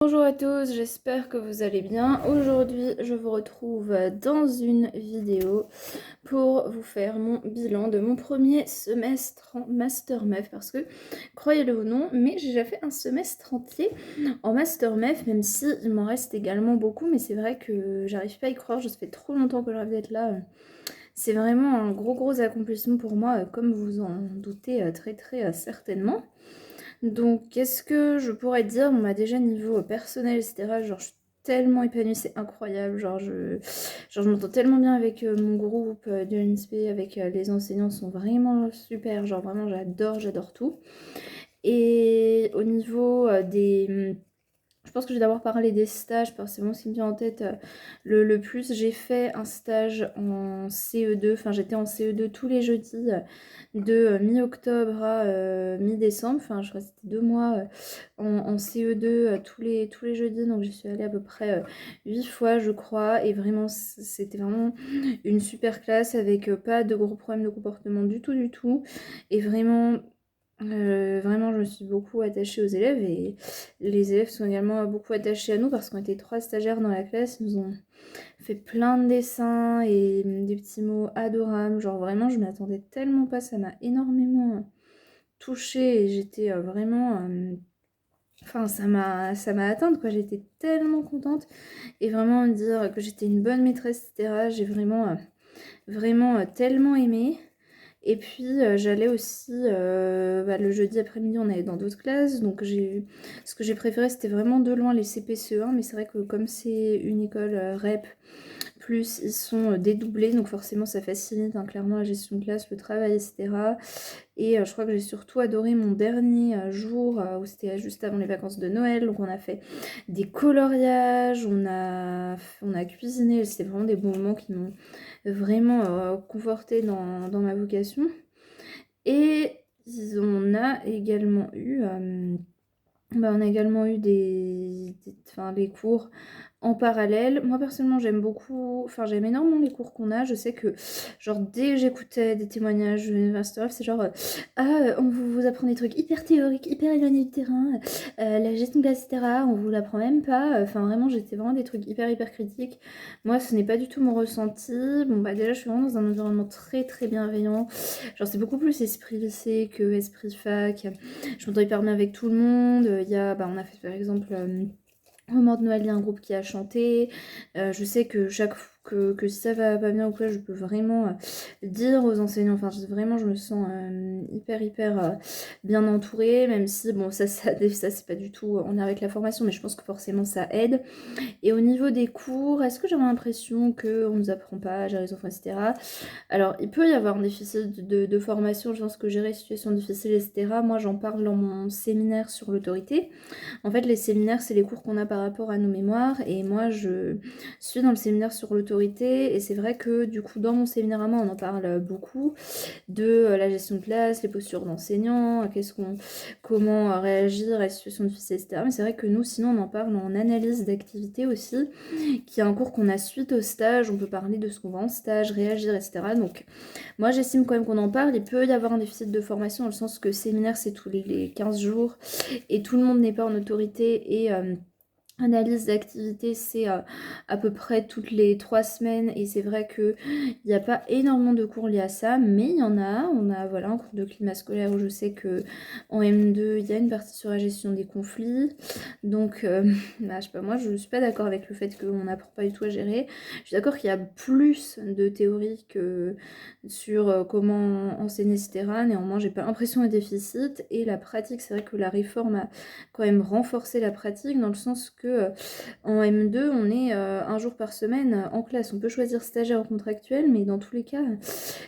Bonjour à tous, j'espère que vous allez bien. Aujourd'hui, je vous retrouve dans une vidéo pour vous faire mon bilan de mon premier semestre en Master MEF parce que, croyez-le ou non, mais j'ai déjà fait un semestre entier en Master MEF, même si il m'en reste également beaucoup, mais c'est vrai que j'arrive pas à y croire, ça fait trop longtemps que je rêve d'être là. C'est vraiment un gros accomplissement pour moi, comme vous en doutez très certainement. Donc, qu'est-ce que je pourrais dire? Bon, bah, déjà, niveau personnel, etc., genre, je suis tellement épanouie, c'est incroyable. Genre, je m'entends tellement bien avec mon groupe de l'INSPE, avec les enseignants, sont vraiment super. Genre, vraiment, j'adore tout. Et au niveau je pense que je vais d'abord parler des stages, parce que c'est vraiment ce qui me vient en tête le plus. J'ai fait un stage en CE2, enfin j'étais en CE2 tous les jeudis de mi-octobre à mi-décembre. Enfin je crois que c'était 2 mois en CE2 tous les jeudis, donc j'y suis allée à peu près 8 fois je crois. Et vraiment c'était vraiment une super classe avec pas de gros problèmes de comportement du tout. Et vraiment, je me suis beaucoup attachée aux élèves et les élèves sont également beaucoup attachés à nous parce qu'on était 3 stagiaires dans la classe. Ils nous ont fait plein de dessins et des petits mots adorables. Genre vraiment, je m'y attendais tellement pas. Ça m'a énormément touchée et j'étais vraiment... Enfin, ça m'a atteinte quoi. J'étais tellement contente et vraiment me dire que j'étais une bonne maîtresse, etc. J'ai vraiment tellement aimé. Et puis j'allais aussi, le jeudi après-midi on allait dans d'autres classes, donc ce que j'ai préféré c'était vraiment de loin les CP-CE1, mais c'est vrai que comme c'est une école REP, plus ils sont dédoublés, donc forcément ça facilite clairement la gestion de classe, le travail, etc. Et je crois que j'ai surtout adoré mon dernier jour, où c'était juste avant les vacances de Noël, donc on a fait des coloriages, on a cuisiné, c'était vraiment des bons moments qui m'ont vraiment confortée dans ma vocation. Et on a également eu, on a également eu enfin, des cours en parallèle. Moi personnellement j'aime énormément les cours qu'on a. Je sais que genre dès que j'écoutais des témoignages de l'université, c'est genre on vous apprend des trucs hyper théoriques, hyper éloignés du terrain, la gestion de classe, etc. On vous l'apprend même pas. Enfin vraiment j'étais vraiment des trucs hyper critiques. Moi ce n'est pas du tout mon ressenti. Bon bah déjà je suis vraiment dans un environnement très bienveillant. Genre c'est beaucoup plus esprit lycée que esprit fac. Je m'entends hyper bien avec tout le monde. On a fait par exemple au moment de Noël, il y a un groupe qui a chanté. Je sais que que si ça va pas bien ou quoi, je peux vraiment dire aux enseignants. Enfin, vraiment, je me sens hyper bien entourée. Même si, bon, ça c'est pas du tout en lien avec la formation, mais je pense que forcément ça aide. Et au niveau des cours, est-ce que j'avais l'impression qu'on nous apprend pas à gérer les enfants, etc. Alors, il peut y avoir un déficit de formation, je pense que gérer les situations difficiles, etc. Moi, j'en parle dans mon séminaire sur l'autorité. En fait, les séminaires, c'est les cours qu'on a par rapport à nos mémoires. Et moi, je suis dans le séminaire sur l'autorité. Et c'est vrai que, du coup, dans mon séminaire à moi, on en parle beaucoup de la gestion de classe, les postures d'enseignants, comment réagir à la situation difficile, etc. Mais c'est vrai que nous, sinon, on en parle en analyse d'activité aussi, qui est un cours qu'on a suite au stage. On peut parler de ce qu'on va en stage, réagir, etc. Donc, moi, j'estime quand même qu'on en parle. Il peut y avoir un déficit de formation dans le sens que séminaire, c'est tous les 15 jours et tout le monde n'est pas en autorité et analyse d'activité, c'est à peu près toutes les 3 semaines et c'est vrai qu'il n'y a pas énormément de cours liés à ça, mais il y en a. On a voilà, un cours de climat scolaire où je sais que en M2, il y a une partie sur la gestion des conflits. Donc, je sais pas, moi je suis pas d'accord avec le fait qu'on n'apprend pas du tout à gérer. Je suis d'accord qu'il y a plus de théorie que sur comment enseigner, etc. Néanmoins, j'ai pas l'impression d'un déficit et la pratique, c'est vrai que la réforme a quand même renforcer la pratique dans le sens que en M2 on est un jour par semaine en classe. On peut choisir stagiaire ou contractuel, mais dans tous les cas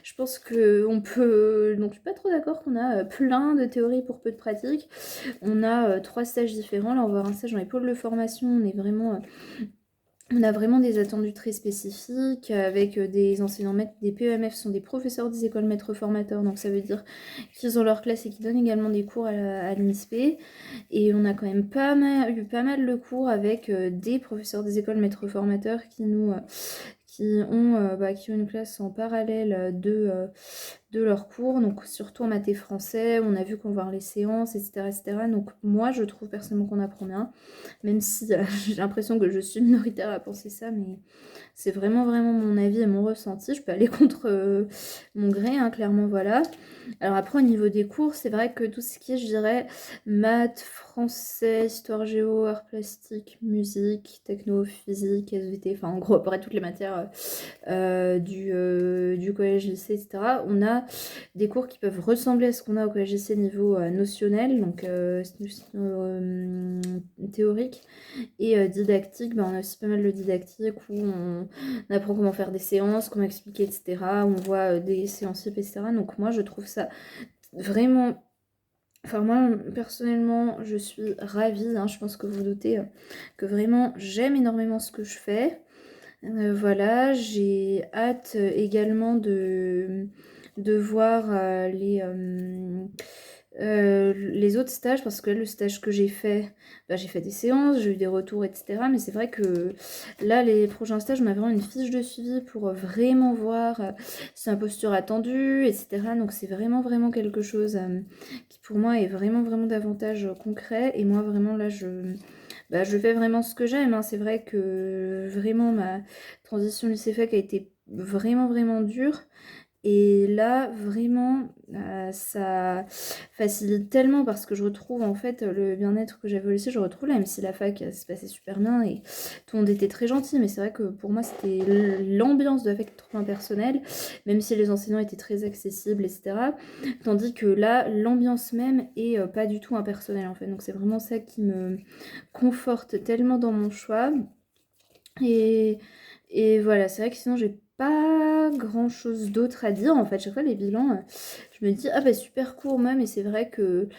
je pense que on peut, donc je suis pas trop d'accord qu'on a plein de théories pour peu de pratique. On a 3 stages différents. Là on va avoir un stage dans les pôles de formation. On a vraiment des attendus très spécifiques avec des enseignants maîtres, des PEMF sont des professeurs des écoles maîtres formateurs, donc ça veut dire qu'ils ont leur classe et qu'ils donnent également des cours à l'INSPE. Et on a quand même eu pas mal de cours avec des professeurs des écoles maîtres formateurs qui ont une classe en parallèle de leurs cours, donc surtout en maths et français, on a vu qu'on va voir les séances, etc., etc. Donc moi, je trouve personnellement qu'on apprend bien, même si j'ai l'impression que je suis minoritaire à penser ça, mais c'est vraiment, vraiment mon avis et mon ressenti. Je peux aller contre mon gré, hein, clairement, voilà. Alors après, au niveau des cours, c'est vrai que tout ce qui est, je dirais, maths, français, histoire géo, arts plastiques, musique, techno, physique, SVT, enfin en gros, après toutes les matières du collège-lycée, etc. On a des cours qui peuvent ressembler à ce qu'on a au collège-lycée niveau notionnel, donc théorique, et didactique. Ben, on a aussi pas mal de didactique où on apprend comment faire des séances, comment expliquer, etc. On voit des séances types, etc. Donc moi, je trouve ça vraiment... Enfin, moi, personnellement, je suis ravie, hein, je pense que vous vous doutez que vraiment, j'aime énormément ce que je fais. Voilà, j'ai hâte également de voir les autres stages, parce que là, le stage que j'ai fait, bah, j'ai fait des séances, j'ai eu des retours, etc. Mais c'est vrai que là, les prochains stages, on a vraiment une fiche de suivi pour vraiment voir si la posture attendue, etc. Donc c'est vraiment, vraiment quelque chose qui pour moi est vraiment, vraiment davantage concret. Et moi, vraiment, là, je fais vraiment ce que j'aime, hein. C'est vrai que vraiment ma transition lycée-fac a été vraiment, vraiment dure. Et là, vraiment, ça facilite tellement parce que je retrouve en fait le bien-être que j'avais au lycée, je retrouve là, même si la fac ça se passait super bien et tout le monde était très gentil, mais c'est vrai que pour moi c'était l'ambiance de la fac trop impersonnelle, même si les enseignants étaient très accessibles, etc. Tandis que là, l'ambiance même est pas du tout impersonnelle en fait, donc c'est vraiment ça qui me conforte tellement dans mon choix. Et, et voilà, c'est vrai que sinon j'ai pas grand chose d'autre à dire en fait. Chaque fois les bilans, je me dis ah bah super court même, et c'est vrai que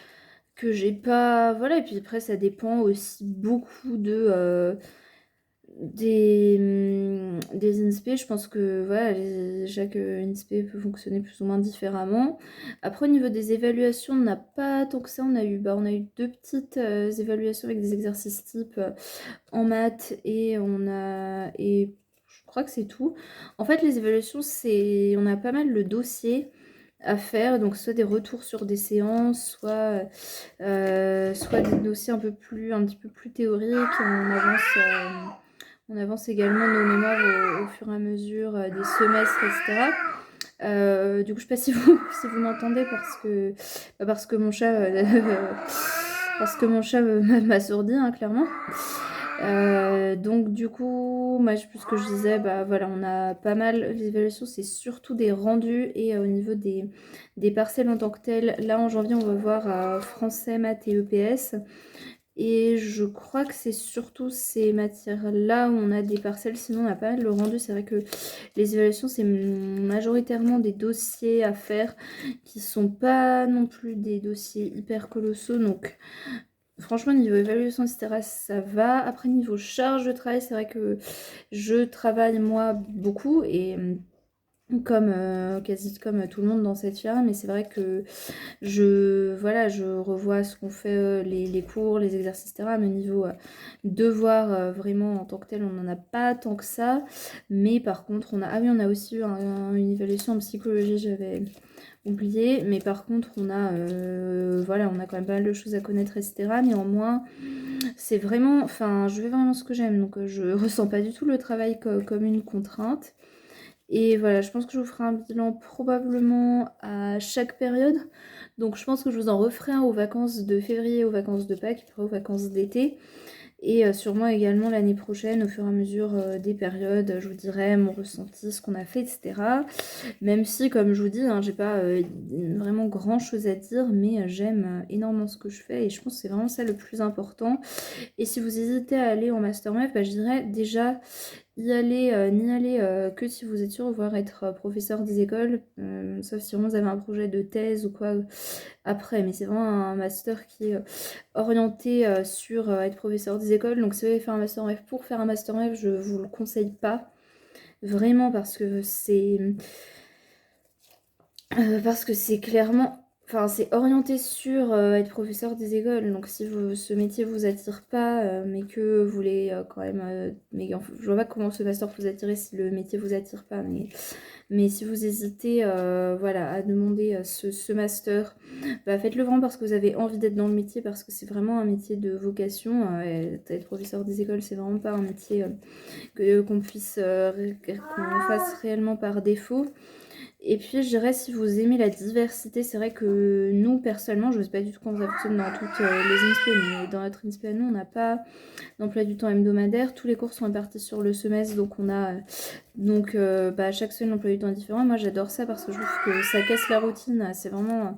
j'ai pas. Voilà, et puis après ça dépend aussi beaucoup des INSPE. Je pense que voilà, chaque INSPE peut fonctionner plus ou moins différemment. Après, au niveau des évaluations, on n'a pas tant que ça. On a eu deux petites évaluations avec des exercices types en maths, et je crois que c'est tout. En fait, les évaluations, on a pas mal le dossier à faire, donc soit des retours sur des séances, soit des dossiers un petit peu plus théoriques. On avance également nos mémoires au fur et à mesure des semestres, etc. Du coup, je sais pas si vous m'entendez parce que mon chat m'assourdit, hein, clairement. Donc du coup, moi, ce que je disais, bah voilà, on a pas mal, les évaluations, c'est surtout des rendus, et au niveau des parcelles en tant que telles, là en janvier, on va voir français, maths et EPS. Et je crois que c'est surtout ces matières-là où on a des parcelles, sinon on n'a pas mal le rendu. C'est vrai que les évaluations, c'est majoritairement des dossiers à faire qui sont pas non plus des dossiers hyper colossaux. Donc franchement, niveau évaluation, etc., ça va. Après, niveau charge de travail, c'est vrai que je travaille moi beaucoup, et quasi comme tout le monde dans cette filière, mais c'est vrai que je revois ce qu'on fait, les cours, les exercices, etc. Mais niveau devoir, vraiment en tant que tel, on n'en a pas tant que ça. Mais par contre, on a aussi eu une évaluation en psychologie, j'avais oublié. Mais par contre, on a quand même pas mal de choses à connaître, etc. Néanmoins, c'est vraiment, enfin, je fais vraiment ce que j'aime, donc je ressens pas du tout le travail comme une contrainte. Et voilà, je pense que je vous ferai un bilan probablement à chaque période. Donc je pense que je vous en referai un aux vacances de février, aux vacances de Pâques, puis aux vacances d'été. Et sûrement également l'année prochaine, au fur et à mesure des périodes, je vous dirai mon ressenti, ce qu'on a fait, etc. Même si, comme je vous dis, hein, j'ai pas vraiment grand chose à dire, mais j'aime énormément ce que je fais, et je pense que c'est vraiment ça le plus important. Et si vous hésitez à aller en Master Meuf, bah, je dirais déjà n'y aller que si vous êtes sûr de vouloir être professeur des écoles, sauf si vraiment vous avez un projet de thèse ou quoi après, mais c'est vraiment un master qui est orienté sur être professeur des écoles. Donc si vous voulez faire un Master Meuf pour faire un Master Meuf, je vous le conseille pas, vraiment, parce que c'est clairement Enfin, c'est orienté sur être professeur des écoles. Donc, si ce métier vous attire pas, mais que vous voulez quand même. Mais je vois pas comment ce master peut vous attirer si le métier vous attire pas. Mais si vous hésitez voilà, à demander ce master, bah, faites-le vraiment parce que vous avez envie d'être dans le métier, parce que c'est vraiment un métier de vocation. Être professeur des écoles, c'est vraiment pas un métier qu'on puisse qu'on fasse réellement par défaut. Et puis je dirais, si vous aimez la diversité, c'est vrai que nous personnellement, je ne sais pas du tout comment ça fonctionne dans toutes les INSPE, mais dans notre INSPE, nous on n'a pas d'emploi du temps hebdomadaire, tous les cours sont répartis sur le semestre, donc on a chaque semaine l'emploi du temps est différent. Moi j'adore ça parce que je trouve que ça casse la routine, c'est vraiment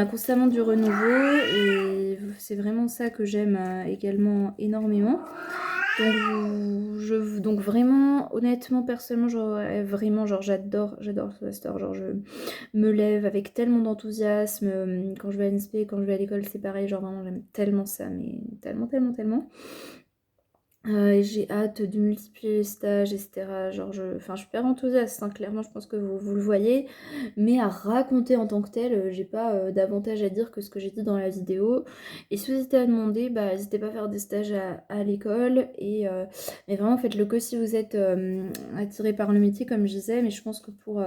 constamment du renouveau, et c'est vraiment ça que j'aime également énormément. Donc vraiment, honnêtement, personnellement, vraiment, genre j'adore ce master. Genre je me lève avec tellement d'enthousiasme. Quand je vais à l'INSPE, quand je vais à l'école, c'est pareil. Genre vraiment, j'aime tellement ça, mais tellement, tellement, tellement. Et j'ai hâte de multiplier les stages, etc. Genre, je suis hyper enthousiaste, hein, clairement, je pense que vous le voyez. Mais à raconter en tant que tel, j'ai pas davantage à dire que ce que j'ai dit dans la vidéo. Et si vous hésitez à demander, bah, n'hésitez pas à faire des stages à l'école. Mais vraiment, faites-le que si vous êtes attiré par le métier, comme je disais. Mais je pense que pour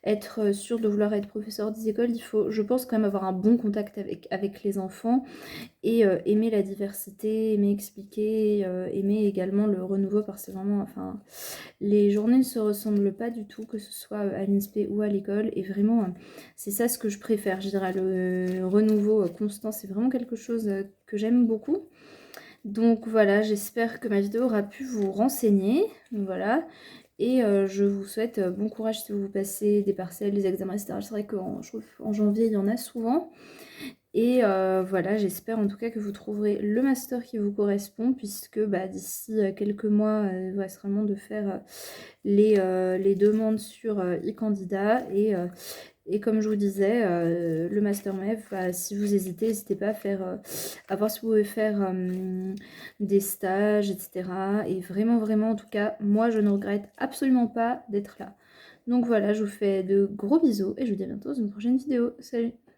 être sûr de vouloir être professeur des écoles, il faut, je pense, quand même avoir un bon contact avec les enfants. Et aimer la diversité, aimer expliquer, aimer également le renouveau, parce que c'est vraiment, enfin, les journées ne se ressemblent pas du tout, que ce soit à l'INSPE ou à l'école, et vraiment, c'est ça ce que je préfère, je dirais, le renouveau constant, c'est vraiment quelque chose que j'aime beaucoup. Donc voilà, j'espère que ma vidéo aura pu vous renseigner, voilà, et je vous souhaite bon courage si vous passez des partiels, des examens, etc. C'est vrai qu'en janvier, il y en a souvent. Et voilà, j'espère en tout cas que vous trouverez le master qui vous correspond, puisque bah, d'ici quelques mois, il vous reste vraiment de faire les demandes sur e-candidat. Et comme je vous disais, le master MEF, bah, si vous hésitez, n'hésitez pas à voir si vous pouvez faire des stages, etc. Et vraiment, vraiment, en tout cas, moi, je ne regrette absolument pas d'être là. Donc voilà, je vous fais de gros bisous et je vous dis à bientôt dans une prochaine vidéo. Salut!